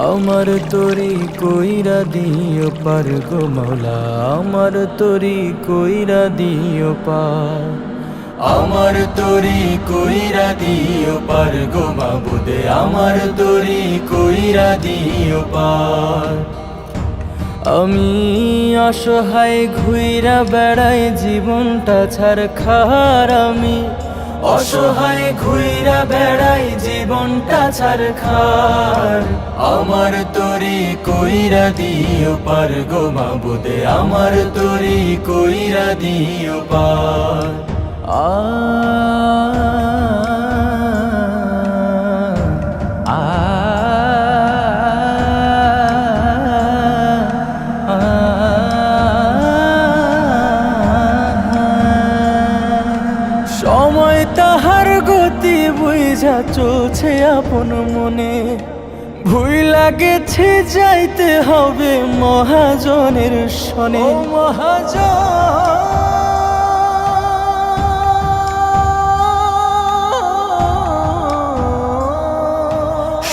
আমার তরি কইরা দিও পার গো মৌলা, আমার তরি কইরা দিও পার। আমার তরি কইরা দিও পার গো মাবুদে, আমার তরি কইরা দিও পার। আমি অসহায় ঘুইরা বেড়াই জীবনটা ছারখার, আমি অসহায় ঘুইরা বেড়াই জীবনটা ছারখার। আমার তরি কইরা দিও পার গো মাবুদে, আমার তরি কইরা দিও পার। সময় তাহার গতি বুঝা চলছে আপন মনে, ভুইলা গেছে যাইতে হবে মহাজনের শনে।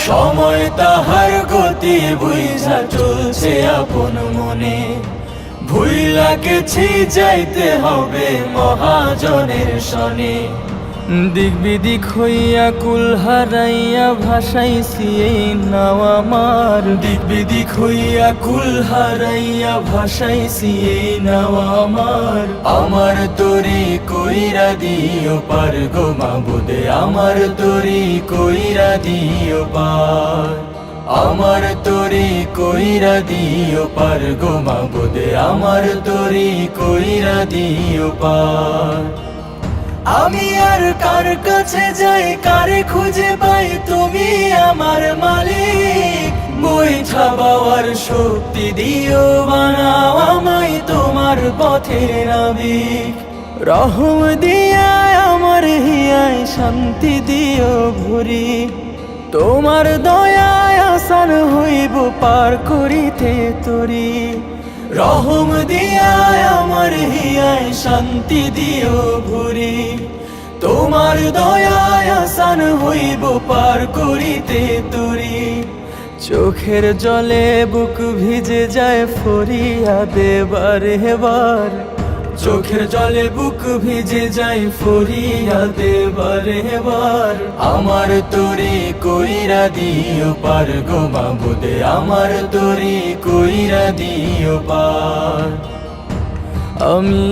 সময় তাহার গতি বুঝা চলছে আপন মনে, ভুইলা গেছি যাইতে হবে মহাজনের শনে। দিক বিদিক হইয়া কুল হারাইয়া ভাসাইছি এই নাও আমার, দিক বিদিক হইয়া কুল হারাইয়া ভাসাইছি এই নাও আমার। আমার তরি কইরা দিও পার গো মাবুদে, আমার তরি কইরা দিও পার। আমার তরি কইরা দিও পার গো মাবুদে, আমার তরি কইরা দিও পার। আমি আর কার কাছে যাই, কারে খুঁজে পাই, তুমি আমার মালিক। বইঠা বাওয়ার শক্তি দিও, বানাও আমায় তোমার পথের নাবিক। রহম দিয়া আমার হিয়ায় শান্তি দিও ভরি, তোমার দয়ায় আসান হইব পার করিতে তরি। রহম দিয়া আমার হিয়ায় শান্তি দিও ভরি, তোমার দয়ায় আসান হইব পার করিতে তরি। চোখের জলে বুক ভিজে যায় ফরিয়াদে বারে বার, চোখের জলে বুক ভিজে যায় ফরিয়াদে বারে বার। আমার তরি কইরা দিও পার গো মাবুদে, আমার তরি কইরা দিও পার। আমি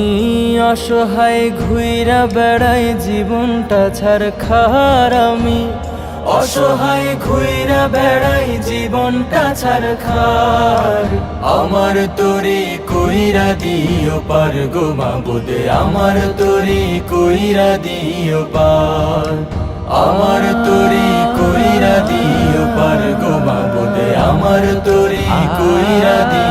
অসহায় ঘুইরা বেড়াই জীবনটা ছারখার, আমি অসহায় ঘুইরা বেড়াই জীবনটা ছারখার। আমার তরি কইরা দিও পার গো মাবুদে, আমার তরি কইরা দিও পার। আমার তরি কইরা দিও পার গো মাবুদে, আমার তরি কইরা দিও